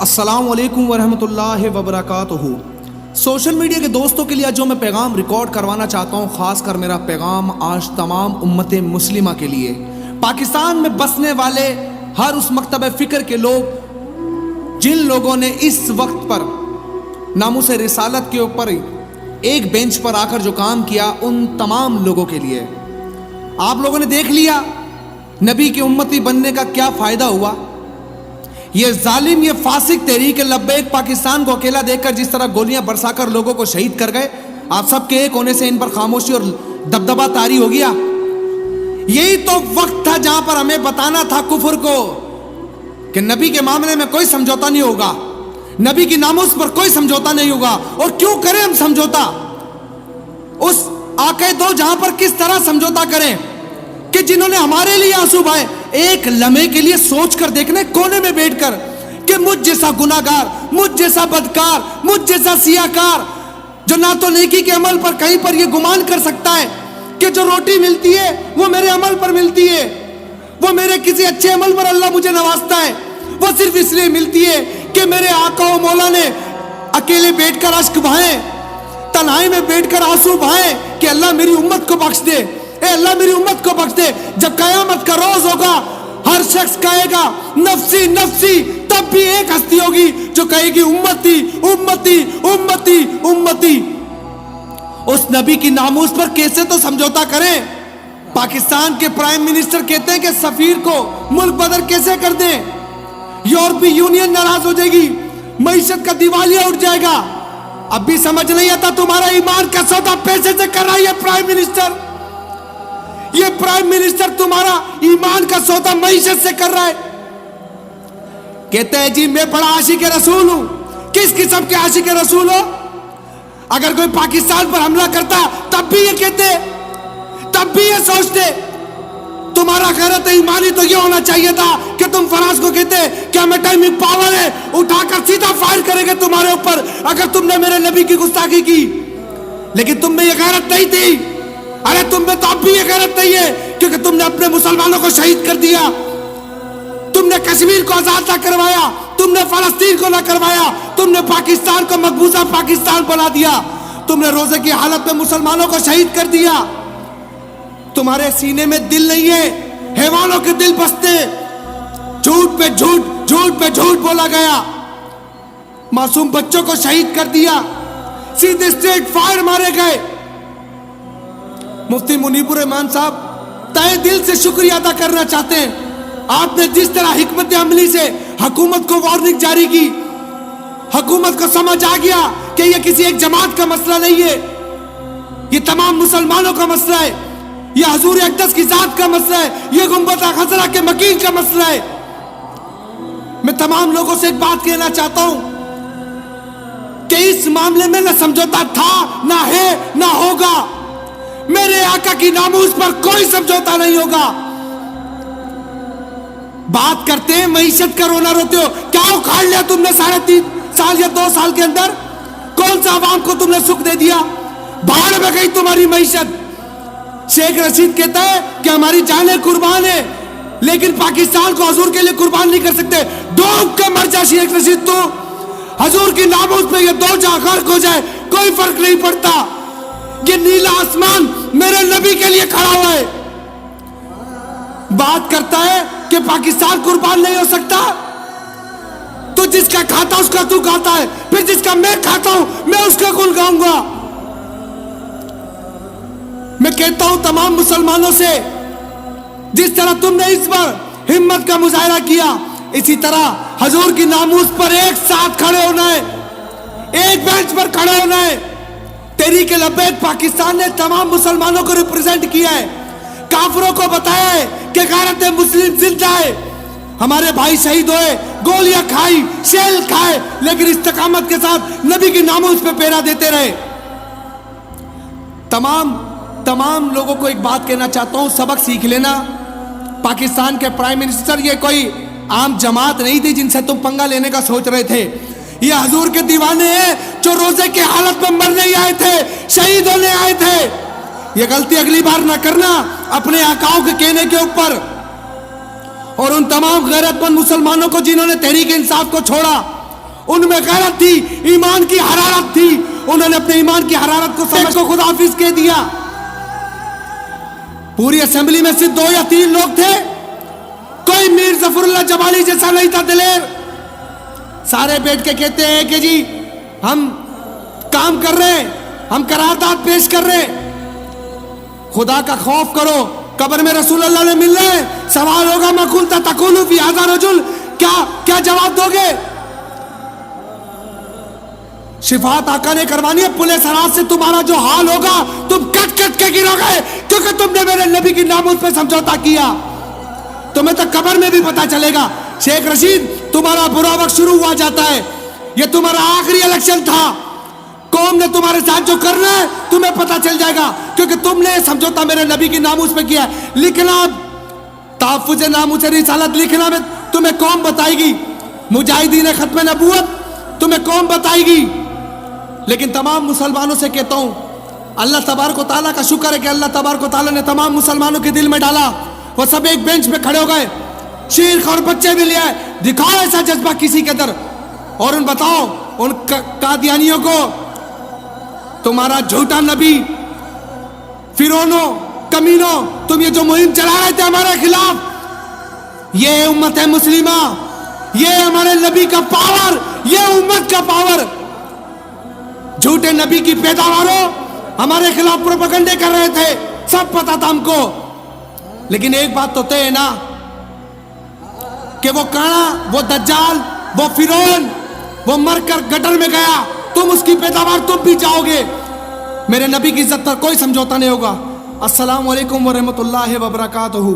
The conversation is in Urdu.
السلام علیکم ورحمۃ اللہ وبرکاتہ۔ سوشل میڈیا کے دوستوں کے لیے جو میں پیغام ریکارڈ کروانا چاہتا ہوں، خاص کر میرا پیغام آج تمام امت مسلمہ کے لیے، پاکستان میں بسنے والے ہر اس مکتب فکر کے لوگ جن لوگوں نے اس وقت پر ناموس رسالت کے اوپر ایک بینچ پر آ کر جو کام کیا، ان تمام لوگوں کے لیے آپ لوگوں نے دیکھ لیا نبی کی امتی بننے کا کیا فائدہ ہوا۔ یہ ظالم، یہ فاسق تحریک لبیک پاکستان کو اکیلا دیکھ کر جس طرح گولیاں برسا کر لوگوں کو شہید کر گئے، آپ سب کے ایک ہونے سے ان پر خاموشی اور دبدبہ طاری ہو گیا۔ یہی تو وقت تھا جہاں پر ہمیں بتانا تھا کفر کو کہ نبی کے معاملے میں کوئی سمجھوتا نہیں ہوگا، نبی کی ناموس پر کوئی سمجھوتا نہیں ہوگا۔ اور کیوں کریں ہم سمجھوتا؟ اس آقا دو جہاں پر کس طرح سمجھوتا کریں کہ جنہوں نے ہمارے لیے آنسو بہائے، ایک لمحے کے لیے سوچ کر دیکھنے کونے میں بیٹھ کر کہ مجھ جیسا گناہگار، مجھ جیسا بدکار، مجھ جیسا سیاہکار جو نہ تو نیکی کے عمل پر کہیں پر یہ گمان کر سکتا ہے کہ جو روٹی ملتی ہے وہ میرے عمل پر ملتی ہے، وہ میرے کسی اچھے عمل پر اللہ مجھے نوازتا ہے، وہ صرف اس لیے ملتی ہے کہ میرے آقا و مولا نے اکیلے بیٹھ کر اشک بہائیں، تنہائی میں بیٹھ کر آنسو بہائیں کہ اللہ میری امت کو بخش دے، اے اللہ میری امت کو بخش دے۔ جب قیامت کا روز ہوگا، ہر شخص کہے گا نفسی نفسی، تب بھی ایک ہستی ہوگی جو کہے گی امتی امتی امتی امتی۔ اس نبی کی ناموس پر کیسے تو سمجھوتا کریں؟ پاکستان کے پرائم منسٹر کہتے ہیں کہ سفیر کو ملک بدر کیسے کر دیں، یورپی یونین ناراض ہو جائے گی، معیشت کا دیوالیہ اٹھ جائے گا۔ اب بھی سمجھ نہیں آتا تمہارا ایمان کا سودا پیسے سے کر رہا ہے یہ پرائم منسٹر، یہ پرائم منسٹر تمہارا ایمان کا سودا معیشت سے کر رہا ہے۔ کہتے ہیں جی میں بڑا عاشق رسول ہوں۔ کس قسم کے عاشق رسول ہو؟ اگر کوئی پاکستان پر حملہ کرتا تب بھی یہ کہتے، تب بھی یہ سوچتے۔ تمہارا غیرت ایمانی تو یہ ہونا چاہیے تھا کہ تم فرانس کو کہتے کہ ہمیں ٹائمنگ پاور ہے، اٹھا کر سیدھا فائر کریں گے تمہارے اوپر اگر تم نے میرے نبی کی گستاخی کی، لیکن تم میں یہ غیرت نہیں تھی۔ ارے تم میں تو اب بھی یہ غیرت نہیں ہے کیونکہ تم نے اپنے مسلمانوں کو شہید کر دیا، تم نے کشمیر کو آزاد نہ کروایا، تم نے فلسطین کو نہ کروایا، تم نے پاکستان کو مقبوضہ پاکستان بنا دیا، تم نے روزے کی حالت میں مسلمانوں کو شہید کر دیا۔ تمہارے سینے میں دل نہیں ہے، حیوانوں کے دل بستے، جھوٹ پہ جھوٹ، جھوٹ پہ جھوٹ بولا گیا، معصوم بچوں کو شہید کر دیا، سیدھے اسٹریٹ فائر مارے گئے۔ مفتی منیب الرحمان صاحب تہہ دل سے شکریہ ادا کرنا چاہتے ہیں، آپ نے جس طرح حکمت عملی سے حکومت کو وارننگ جاری کی، حکومت کو سمجھ آ گیا کہ یہ کسی ایک جماعت کا مسئلہ نہیں ہے، یہ تمام مسلمانوں کا مسئلہ ہے، یہ حضور اقدس کی ذات کا مسئلہ ہے، یہ گنبد خضرا کے مکین کا مسئلہ ہے۔ میں تمام لوگوں سے ایک بات کہنا چاہتا ہوں کہ اس معاملے میں نہ سمجھوتا تھا، نہ ہے، نہ ہوگا۔ میرے آقا کی ناموس پر کوئی سمجھوتا نہیں ہوگا۔ بات کرتے ہیں معیشت کا، رونا روتے ہو، کیا اکھاڑ لیا تم نے 3.5 سال یا 2 سال کے اندر؟ کون سا عوام کو تم نے سکھ دے دیا؟ بھاڑ میں گئی تمہاری معیشت۔ شیخ رشید کہتا ہے کہ ہماری جانیں قربان ہے لیکن پاکستان کو حضور کے لیے قربان نہیں کر سکتے۔ ڈوب کے مر جا شیخ رشید، تو حضور کی ناموس میں یہ 2 جہاں غرق ہو جائے کوئی فرق نہیں پڑتا۔ یہ نیلا آسمان میرے نبی کے لیے کھڑا ہوا ہے۔ بات کرتا ہے کہ پاکستان قربان نہیں ہو سکتا، تو جس کا کھاتا اس کا تو کھاتا ہے، پھر جس کا میں کھاتا ہوں میں اس کا گل گاؤں گا۔ میں کہتا ہوں تمام مسلمانوں سے، جس طرح تم نے اس پر ہمت کا مظاہرہ کیا، اسی طرح حضور کی ناموس پر ایک ساتھ کھڑے ہونا ہے، ایک بینچ پر کھڑے ہونا ہے۔ تحریک لبیک پاکستان نے تمام مسلمانوں کو ریپرزینٹ کیا ہے، کافروں کو بتایا ہے کہ غیرت مسلم زندہ ہے، ہمارے بھائی شہید ہوئے، گولیاں کھائی، شیل کھائے، لیکن استقامت کے ساتھ نبی کی ناموس پہ پیرا دیتے رہے۔ تمام لوگوں کو ایک بات کہنا چاہتا ہوں، سبق سیکھ لینا۔ پاکستان کے پرائم منسٹر یہ کوئی عام جماعت نہیں تھی جن سے تم پنگا لینے کا سوچ رہے تھے، یہ حضور کے دیوانے ہیں جو روزے کی حالت میں مرنے آئے تھے، شہید ہونے آئے تھے۔ یہ غلطی اگلی بار نہ کرنا اپنے آقاؤں کے کہنے کے اوپر، اور ان تمام غیرت مند مسلمانوں کو جنہوں نے تحریک انصاف کو چھوڑا، ان میں غیرت تھی, ایمان کی حرارت تھی. انہوں نے اپنے ایمان کی حرارت کو سمجھ کو خدا حافظ کہہ دیا. پوری اسمبلی میں صرف 2 یا 3 لوگ تھے. کوئی میر ظفر اللہ جمالی جیسا نہیں تھا دلیر. سارے بیٹھ کے کہتے ہیں کہ جی ہم کام کر رہے ہیں, ہم قرارداد پیش کر رہے ہیں. خدا کا خوف کرو, قبر میں رسول اللہ نے مل رہے ہیں, سوال ہوگا ما قلت تقول فی ھذا رجل, کیا جواب دو گے؟ شفاعت آقا نے کروانی ہے, پولیس رات سے تمہارا جو حال ہوگا تم کٹ کٹ کے گرو گے, کیونکہ تم نے میرے نبی کی ناموس پہ سمجھوتا کیا. تمہیں تو قبر میں بھی پتا چلے گا. شیخ رشید, تمہارا برا وقت شروع ہوا جاتا ہے. یہ تمہارا آخری الیکشن تھا. قوم نے تمہارے ساتھ جو کرنا ہے تمہیں پتا چل جائے گا, کیونکہ تم نے سمجھوتا میرے نبی کی ناموس پہ کیا ہے. لکھنا, تحفظ ناموس رسالت لکھنا میں تمہیں قوم بتائے گی. مجاہدین ختم نبوت تمہیں قوم بتائے گی. لیکن تمام مسلمانوں سے کہتا ہوں, اللہ تبارک و تعالیٰ کا شکر ہے کہ اللہ تبارک و تعالیٰ نے تمام مسلمانوں کے دل میں ڈالا. وہ سب ایک بینچ پہ کھڑے ہو گئے, شیخ اور بچے بھی لے آئے. دکھاؤ ایسا جذبہ کسی کے در, اور ان بتاؤ ان قادیانیوں کو, تمہارا جھوٹا نبی, فرعونوں, کمینوں, تم یہ جو مہم چلا رہے تھے ہمارے خلاف, یہ امت مسلمہ, یہ ہمارے نبی کا پاور, یہ امت کا پاور. جھوٹے نبی کی پیداواروں ہمارے خلاف پروپیگنڈے کر رہے تھے, سب پتا تھا ہم کو. لیکن ایک بات تو طے ہے نا کہ وہ کانا, وہ دجال, وہ فرعون, وہ مر کر گٹر میں گیا, تم اس کی پیداوار تم بھی جاؤ گے. میرے نبی کی عزت پر کوئی سمجھوتا نہیں ہوگا. السلام علیکم ورحمۃ اللہ وبرکاتہ.